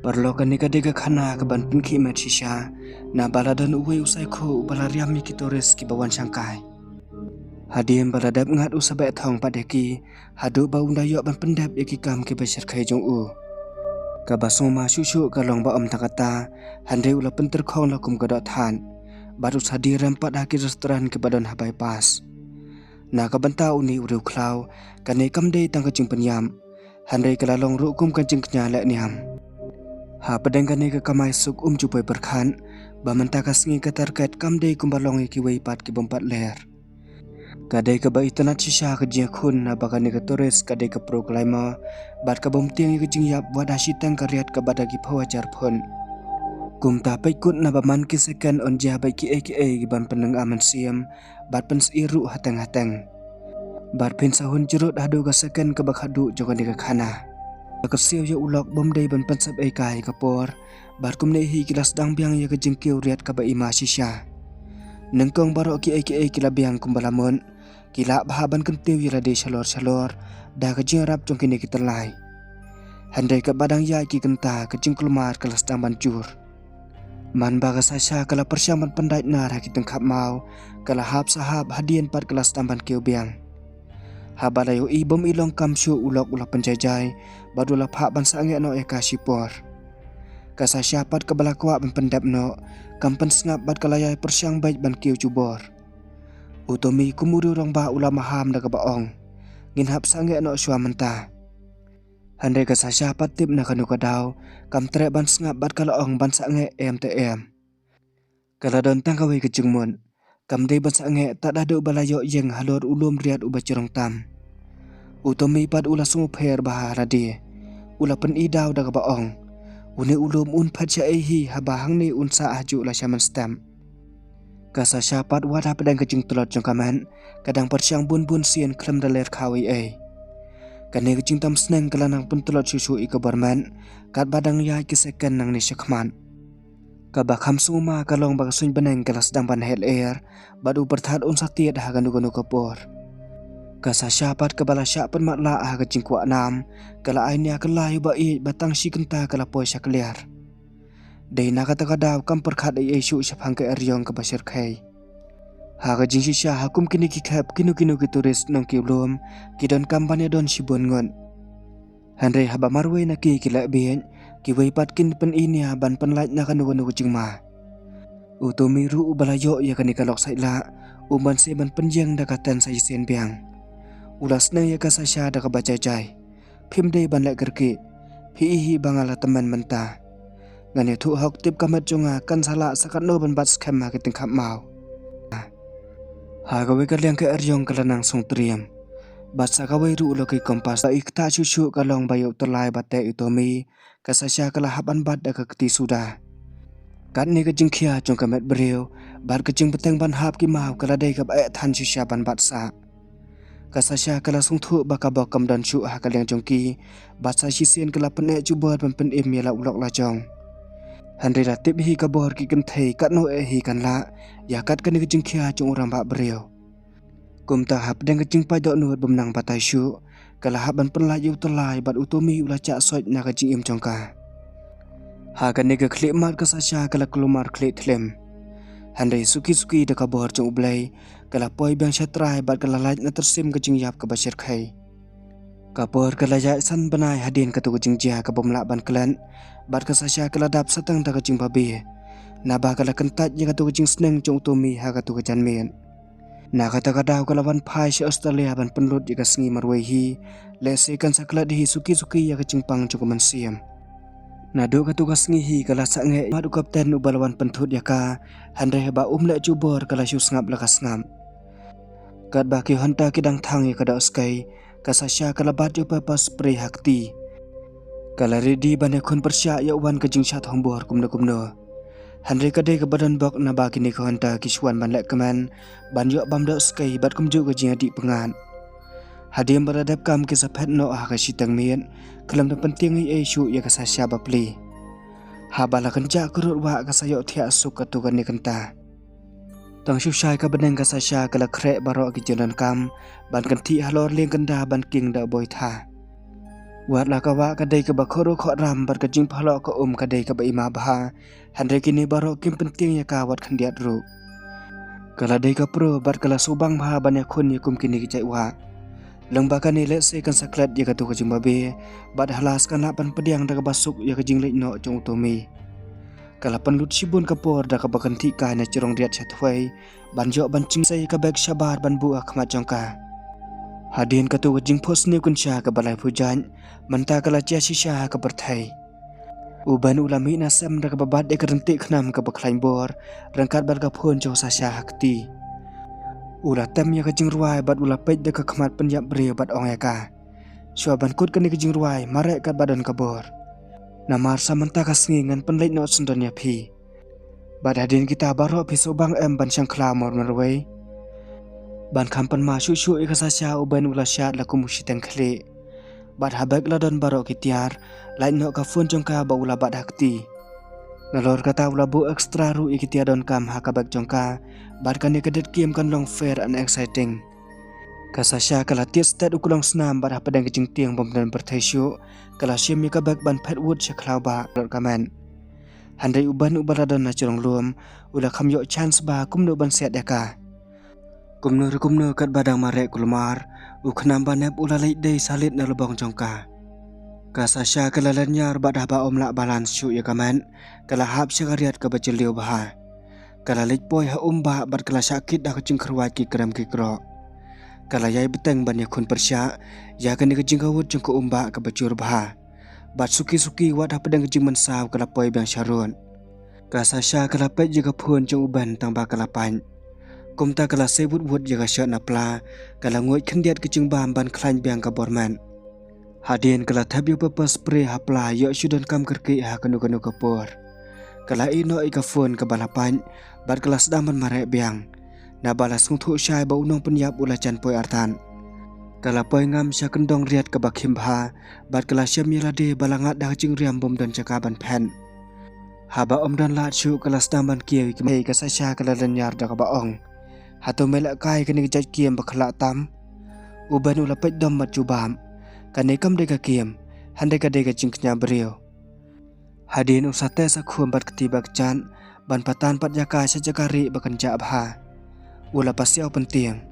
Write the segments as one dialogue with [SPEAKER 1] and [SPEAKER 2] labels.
[SPEAKER 1] Perlokan ni kadega khana ke ban pinki met shisha na baladan uwe usai ko balariami ki tores ki bawan sangkai. Hadim baladap ngat usabai thong padeki hadu ba undayok ban pendap yaki kam ki besar khai jong u. Ka basoma shushu ka long ba om takata handai ula penter khong lakum ka dot than. Baru sadi rempat haki restoran ke badan habai pas. Na ka banta uni uru klau kane kamdei tang ka jing penyam. Handai ka lalong rukum ka jing knya lek niam. Ha pedengkane ke kamai suk cupai berkhan ba mentaka sengi ke terkait kamdei kumbalongi ki weipat ki bompat ler. Kadai ke ba itanat shisha ke jia khun na bakane ke tores kadai ke proklaima bat ka bom tiang ke jingyap buat hasitang karyat ke badagi pawajar pun. Kum ta paikut na ba man ki second on jia baiki ki ban peneng aman siam bat pens iru hatang-hatang. Bat pin sahun jerut hadu ke second ke bakhadu jogan ke khana. Kesiau ya ulok bom day ban pensap kai kapor bar kum nehi kilas dang biang ya kejengkiu riat ka ba ima shisha nengkong barok ki kila biang kum balamon kila bahaban kentiu ya de shalor da kejeng rap jong kini kiterlai handai ka badang ya ki kenta kejeng kelumar kelas dang bancur man baga sasha kala persyaman pendait nar haki tengkap mau kala hab sahab hadian pat kelas dang bankiu biang habalayo ibom ilong kamsyu ulok penjajai badula phak ban sange no eka sipor kasa syapat kebalakwa ban pendap no kampen sengap bat kalayai persyang baik ban kiu cubor utomi kumuru rong ba ulama ham da baong ngin hap sange no syua menta handai kasa syapat tip na kanu kadau kam tre ban sengap bat kalaong ban sange MTM kala don tangkawi kejengmun kamdei ban sange tak dadu balayo yeng halor ulum riat ubacurong tam utomi pad ula sungu pher bahara di ula pen idau da baong une ulum un phacha ehi habahang ni un sa aju la shaman stam kasa syapat wada pedang kejing telot jong kaman kadang persyang bun sien klem daler khawi kane kejing tam sneng kelanang pun telot susu ika barman kat badang ya ki second nang ni syakman kabakham suma kalong bagasun beneng kelas dang ban hel air badu berthat un satiat ha ganu kapor kasa syapat kebala syapan matla ah ke jingkwa nam kala ainya kelai ba i batang si kenta kala poi sakliar dei na kata kadaw kam perkhat ai isu syapang ke eryong ke basir khai ha ke jing shisha hakum kini ki khap kinu ki turis nong ki blom ki don kampanye don sibon ngon handai haba marwe na ki kila bien ki weipat kin pen inia ban penlait na kanu jingma utomi ru balayo ya kani kalok saila umban se ban penjeng da katan sai sen biang ulas nang ya kasasya da kabacajai phimdei ban lek gerki phihi bangala teman menta ngane thu hok tip kamat jonga kan sala sakat no ban bat skema ke tingkap mau ha gawe ka liang ke eryong kalanang song triam bat sa gawe ru lo ke kompas ta ikta susu kalong bayo terlai bate itomi kasasya kala haban bat da keti sudah kat ni ke jingkhia jong kamet breu bar ke jing peteng ban hap ki mau kala dei ka ba than shisha ban bat sa kasasya kala sungthu bakabok kam dan shu ha kaliang jongki batsa shisien kala pene jubor pen im yala ulok la jong handri ratib hi kabor ki kenthei kat no hi kan la ya kat kan ki jingkhia jong orang ba breu kumta hap deng jing pai do nuat bemnang batai shu kala haban pen la yu telai bat utomi ula cha soi na ka jing im jongka ha kan ni ke khlip mar kasasya kala klumar khlip thlem handai suki de kabor jong ublai kala poi bang syatrai bat kala lait na tersim ke jingyap ke basir khai kapor kala ja san banai hadin ke tu jingjia ke bomla ban klan bat kasasya kala dap satang ta ke jing babi na ba kala kentat je ke tu jing sneng jong tumi ha ke tu janmen na kata kadau kala ban phai si Australia ban penlut je ke sengi marwei hi lese kan sakla di suki ya ke jingpang jong mansiam na do ka tugas ngihi kala sange madu kapten ubalawan pentut yaka handai ba umle jubor kala syu sngap lakas ngam kat ba ki hanta kidang thang ya kada skai kasasya kala bat yo papa spray hakti kala ready bane khun persya ya wan ka jing shat hombor kumno handai kadai ka badan bok na ba kini ka hanta kiswan ban lek keman ban yo bam do skai bat kumju ka jing adi pengan hadim beradab kam ke saphat no ah ka sitang mien kelam da penting ai isu ya kasasya bapli habala kenja kurut wa kasayo thia suk ka tu kan ni kenta tang syusai ka beneng kasasya kala krek barok ki jalan kam ban kan thi halor leng kenda ban king da boy tha Wat la kawa kadai ke bakoro kho ram bar kajing phalo ko kadai ke ba ima baha handai kini baro kim penting ya ka wat khandiat ru kala dai ka pro bar kala subang baha banyak khun yakum kini ki wa lang ba kani le se kan saklat ya ka tu kajing babe bad halas kan pan pediang da ka basuk ya kajing le no jong utomi kala panlut sibun kapor da ka bakan thi ka na chirong riat chatwai banjo bancing sai ka bek shabar ban bu akhma jongka Hadin katu wajing pos ni kunsha ke balai pujan menta kala cia shisha ke berthai uban ulami nasam da ke babat de kerentik khnam ke baklain bor rangkat bar ka phon jo sasha hakti ula tam ya ke jing ruai bat ula pej de ke khmat penjap bri bat ong ka shwa ban kut ke ni ke jing ruai marek kat badan ka bor namar samanta ka sngi ngan penleit no sundon ya phi bat hadin kita baro phi sobang em ban sang khla mor marwai ban kampan ma shu ika sasya uban ula syat la kumushi tengkhle bat habak la don baro kitiar lain no ka fun jongka ba ula bat hakti nalor kata ula bu extra ru ikitia don kam hakabak jongka bat kan kedet kiem kan long fair and exciting kasasya kala tis tat ukulong snam bat hapadang kijing tiang bom dan berthaisyu kala syem kabak ban petwood syaklau ba dot kamen handai uban ubala don na chirong luam ula khamyo chance ba kumno ban set deka kumno kat badang marek kulmar ukhnam banep ulalai dei salit na lubang jongka kasasya kalalan yar badah ba omla balance syu ya kaman kala hap syagariat ka baceliu baha kala lej poi ha umba bat kala sakit dah kecing kerwa ki kram ki kro kala yai beteng ban yakun persya ya kan kecing kawut jong ko umba ka bacur baha bat suki wat ha pedang kecing mensaw kala poi bang syarun kasasya kala pej jaga phun jong uban tang ba kala pan Kumta kala sebut wud jaga syat na pla kala nguit khendiat kecing bam ban khlain biang ka borman hadin kala thab yu papa spray ha pla yo syudon kam kerki ha kanu kapor kala ino ika phone ka balapan bat kala sedang ban marek biang na balas ngthu syai ba unong penyap ula chan poi artan kala poi ngam sya kendong riat ka bakhim bha bat kala syam yelade balangat dah kecing riam bom dan caka ban pen haba om dan lat syu kala sedang ban kieu ki ka sasya kala lanyar da ka baong Hato melak kai kani kejat kiem bakhala tam uban ula pej dom mat jubam kani kam de ka kiem handai ka de ka jingknya beriu hadin usate sa khum bat ketiba kechan ban patan pat jaka sejakari bakan ja bha ula pasiau penting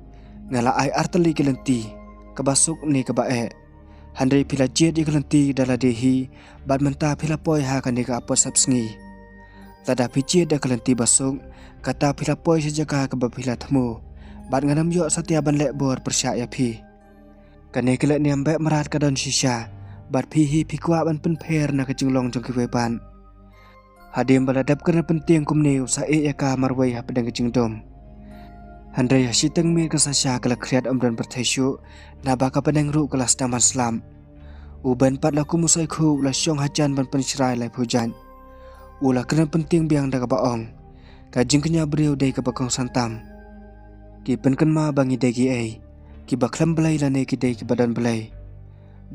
[SPEAKER 1] ngala ai arteli kelenti kebasuk ni kebae handai pila jet kelenti dala dehi bat menta pila poi ha kani ka apot sapsngi tada picit da kelenti basuk kata pila poi sejaka ke bapila temu bat nganam yo setiaban lek bor persyak ya phi kane kelek niam bek merat ka don shisha bat phi hi phi kwa ban pen pher na kecing long jong ki weban hadim baladap kana penting kumne usa e ya ka marwai ha pedang kecing dom handai hasiteng mir ka sasya kala kriat amran berthaisyu na ba ka pedang ru kelas taman slam uban pat la kumusai khu la syong hajan ban pensyrai lai pujan ula kena penting biang da ka baong kajing kenya beriu dai ka bakong santam ki penken ma bangi dagi ai ki baklam belai lane ki dai ki badan belai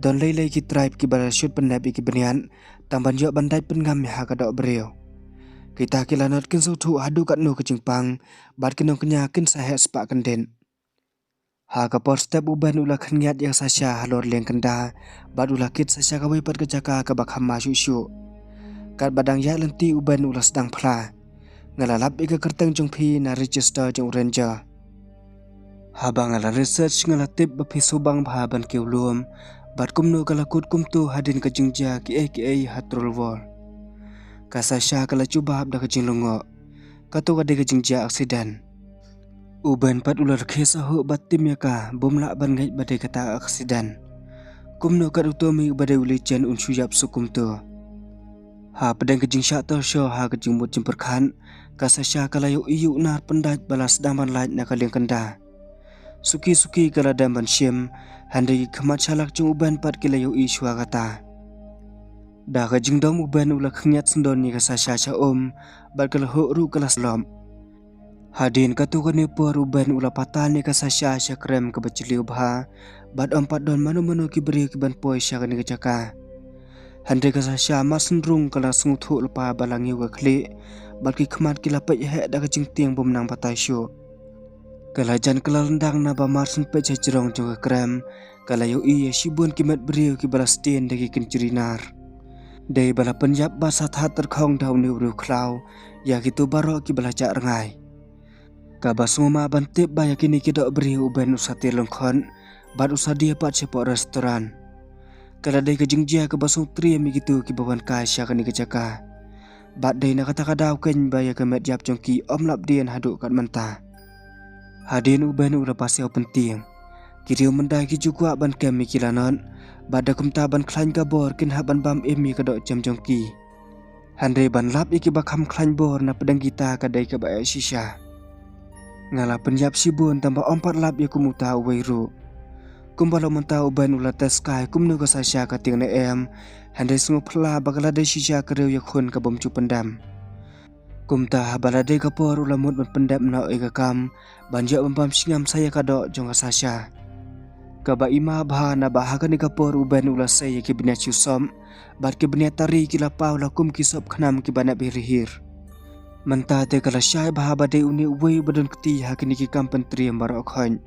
[SPEAKER 1] don lei ki tribe ki bara shoot penap ki benian tamban jo bandai pengam ha ka dok beriu kita ki lanot kin thu hadu kat no kecing pang bat kenong kenya kin sahe spa kenden ha ka por step uban ula khniat yang sasya halor leng kenda bat ula kit sasya ka wei pat ka jaka ka bakham ma syu kat badang ya lenti uban ula sedang phla ngalalap ika kerteng jong phi na register jong ranger habang ala research ngalatip ba phi subang bha ban kiulum bat kumno kala kut kumtu hadin ka jingja ki hatrol wor kasasya kala cubab da ka jinglongo kato ka de ka jingja accident uban pat ular khesa ho batim ya ka bomla ban ngai bade kata accident kumno ka utomi bade uli chen un suyap sukumtu ha pedang kejing syator syo ha kejing mut jimperkan kasasya kala yu iyu nar pendat balas daman lait na kaleng kenda suki kala daman syem handai khamat chalak jung uban pat kila yu iswa kata da kejing dom uban ula khnyat sendon ni kasasya cha bat kala ho ru kala slom hadin katu kane por uban ula patan ni kasasya sya krem ke baciliu bha bat ompat don manu ki beri ki ban poi sya kane kecaka handai ka sasya masendrung kala sungthu lepa balang yu ka khli balki khmat kila pe he da ka jingtiang bom nang patai syu kala jan kala lendang na ba marsen pe chajrong jo ka krem Kalayo iya shibun kimat beriu ki bala stien dagi kincirinar. Day bala penjap basat hat terkong daun ni uru klau ya gitu baro ki bala cak rengai. Kabas ngoma bantip baya kini kidok beriu uben usati lengkon bat usah dia pat sepok restoran. Kala day kejingjia kebasung tri mi gitu ki bawan kai sya kani kecaka. Bat day nak kata kadau ken baya kemet jap jongki om lap dian haduk kat mentah. Hadin uben ura paseo penting. Kiriu mendai ki jukwa ban kem mikilanon. Bada kumta ban klan kabor kin haban bam emi kadok jam jongki. Handre ban lap iki bakam klan bor na pedang kita kadai ke baya shisha. Ngala penjap sibun tambah ompat lap ya kumuta weiru. Kumbalo mentau ban ula teskai kumnu ka sasya ka ting na em. Handre sungu pela bakala de shisha keriu ya khun ka bomcu pendam. Kumta habala de kapor ula mut ban pendam na ega kam. Banjak bambam singam saya kadok jong ka sasya. Kaba ima baha na baha kani kapor uban ula saya ki bina chusom. Bat ki bina tari ki lapau lakum ki sop khnam ki bana birihir. Mentah te kala syai baha badai uni uwei badun keti hakini ki kampen triam barok khon.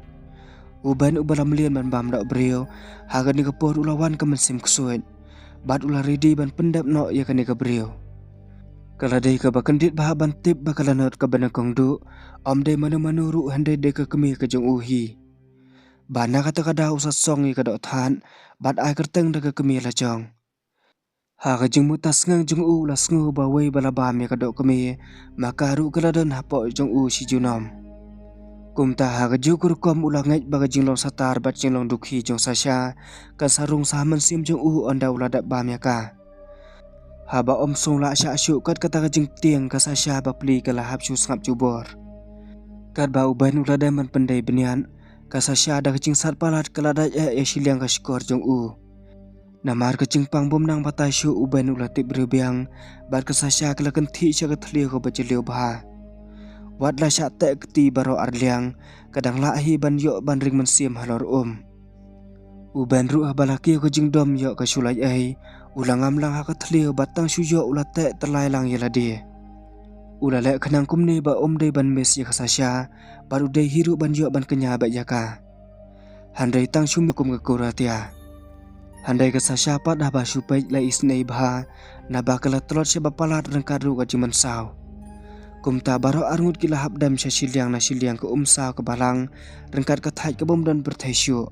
[SPEAKER 1] Uban ubala melian ban bam dak brio hakani kapor ulawan ka mensim ksuin. Bat ula ridi ban pendap no ya kani ka brio. Kala dei ka bakendit baha ban tip bakala not ka bana kongdu. Om dei manu-manu ru handai dei ka kemi ka jong uhi. Bana kata kada usah song i kadok than bat ai kerteng daga kemi la jong. Ha ka jeng mutas ngang jong u la sngu ba wei bala bam ya kadok kemi maka ru kaladan hapo jong u si junom. Kumta ha ka jukur kom ulah ngaj baga jeng long satar bat jeng long dukhi jong sasya kan sarung sahaman sim jong u onda ulah dak bam ya ka. Ha ba om song la sya syuk kat kata ka jeng tiang ka sasya ba pli kala hap syu ngap jubor. Kat ba uban ulah daman pendai benian. Kasasya ada kecing sat palat keladat ya siliang ka skor jong u. Namar kecing pang bom nang patai syu uban ulah tip berbiang bat kasasya kala kenti sya kathliu ko bajeliu baha. Wat la sya tek keti baro arliang kadang lahi ban yo ban ring mensim halor Uban ru balaki ko jing dom yo ka sulai ai ulang amlang ha kathliu batang syu yo ulah tek terlai lang ya ladi. Ula lek kenang kumni ba dei ban mes ya kasasya baru dei hiru ban yo ban kenya ba jaka. Handai tang syum kum ka kuratia. Handai kasasya pat dah ba syupai la isnei bah na ba kala telot se ba palat rengkaru ka jiman saw. Kumta baro arngut kila habdam sya siliang na siliang ke saw ke balang rengkat ka thai ke bom dan berthaisyu.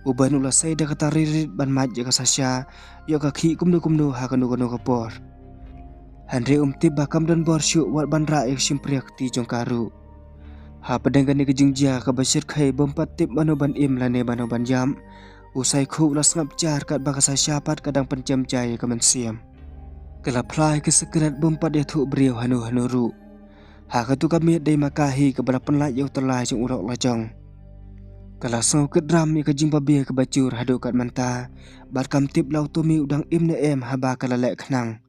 [SPEAKER 1] Uban ula sai da kata ririt ban maj ya kasasya yo ka khi kumnu ha kanu kapor. Handre tip bakam dan borsyu wat bandra ek simpriak ti jong karu. Ha pedengkan ni kejingjia ka basir khai bompat tip mano ban im lane mano ban jam. Usai khu las ngap jar kat bakasa syapat kadang pencam jaya ka mensiam. Kala plai ke sekerat bompat ya thu beriu hanu ru. Ha ka tu kami dei makahi ke bala penlai yo terlai jong urok lajong. Kala so ke dram ya ka jing babi ke bacur hadu kat manta. Bat kam tip lau tumi udang im ne em haba kala lek khnang.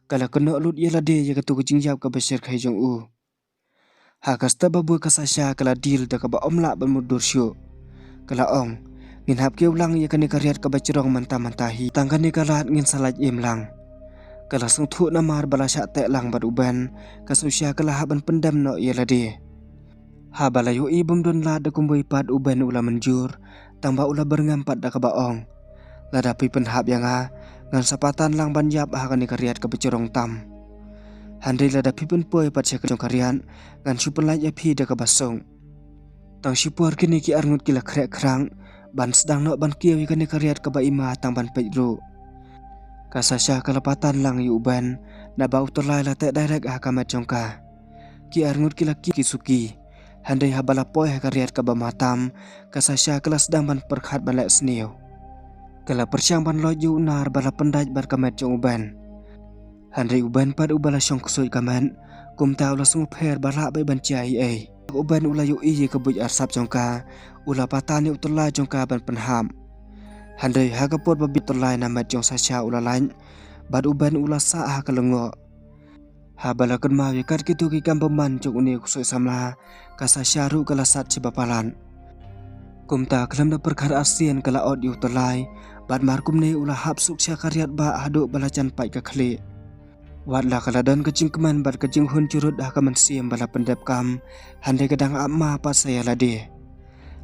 [SPEAKER 1] Kala kena lut ia lade ya ketu kucing jap ka besir khai jong u. Ha kasta babu kasasya kala dil da ka ba omla ban mudur syu. Kala ong ngin hap ke ulang ya kani karyat ka bacirong manta-mantahi tangkan ni kala ngin salaj imlang. Kala sung thu namar bala syak tek lang bat uban kasusya kala haban pendam no ia lade. Ha bala yu i bum don la da kumbui pat uban ula menjur tamba ula berngampat da ka ba ong. Ladapi penhap yang ha ngan sapatan lang banjap hakani karyat ke becerong tam. Handri lada pipun poi pat sya kejong karyan ngan syupen laj api da ke basong. Tang syupur kini ki arngut kila krek krang ban sedang nok ban kiawi kani karyat ke ba ima tang ban pejru. Kasasya kelepatan lang yu uban na ba utolai la tek direct hakamat jongka. Ki arngut kila ki suki. Handai habala poi karyat ke ba matam kasasya kelas sedang ban perkhat ban lek seniu. Kala persiang ban loju nar bala pendaj bar kamet jong uban. Handai uban pad ubala syong kusui kaman kumta ula sungu pher bala bai ban cai ai. Uban ula yu i ke buj arsap jongka ula patani utolai jongka ban penham. Handai hagapot babi tolai namat jong sasya ula lain bad uban ula sa ha kalengo. Ha bala kun mau kat kitu ki kampeman jong uni kusui samla kasasya ru kala sat cibapalan. Kumta kelam da perkara asian kala od yu tolai bat markum ne ulah hap suk sya karyat ba haduk balajan pai ka khli. Wat la kala dan kecing keman bat kecing hun curut dah ka mensiam bala pendep kam handai kadang amma pa saya lade.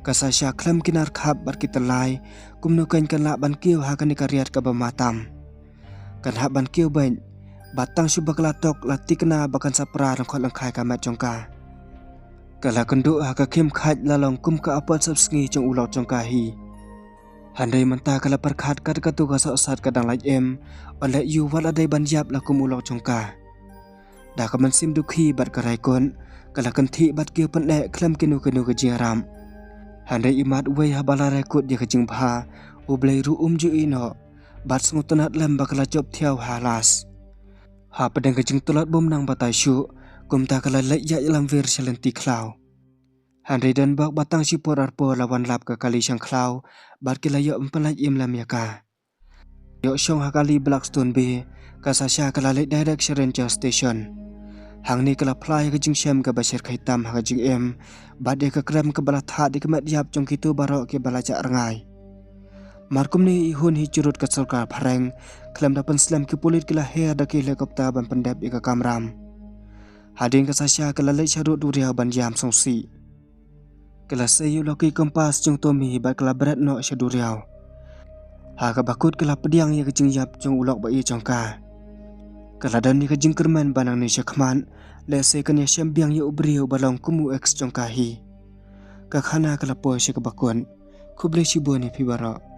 [SPEAKER 1] Kasasya klam kinar khap bar kitalai kumnukan kan la ban kiu ha kan ikariat ka bamatam. Kan ha ban kiu bain batang subak latok latikna bakan sapra rangkot langkai kamat jongka. Kala kenduk ha ka kim khat lalong kum ka apat subsngi jong ulau jongka hi. Handai mentah kala perkhat kat katu ka sat kadang lai em oleh yu wal adai ban yap la kum ulau jongka. Da ka man sim dukhi bat karai kon kala kanthi bat kiu pan le klam kinu ka jiram. Handai imat wei ha bala rekut dia ka jing pha ublai ru ju ino bat sengutanat lem bakala job thiau halas. Ha pedang ka jing tulat bom nang batai syu kum ta kala le ya lam ver selenti klau. Handai dan bak batang sipor arpo lawan lap ka kali sang klau bat kila yo empalai im lam yaka. Yo syong ha kali Blackstone B kasasya kala le direct Ranger Station. Hang ni kala plai ka jing syam ka basir khaitam ha ka jing em bat dia ka kram ka bala tha di kemat yap jong kitu baro ke bala ja rangai. Markum ni ihun hi curut ka sarkar phareng klam dapan slam ki pulit kila her da ki helikopter ban pendap ika kamram. Hading kasasya kala le charut duria ban jam songsi. Kala sayu loki kompas jong tomi bat kala berat no syaduriau. Ha ka bakut kala pediang ya kejing yap jong ulok ba i jongka. Kala dan ni kejing kerman banang ni syakman le se kan ya syambiang ya ubriu balong kumu ex jongka hi. Ka khana kala po sya ka bakun kuble siboni pibaro.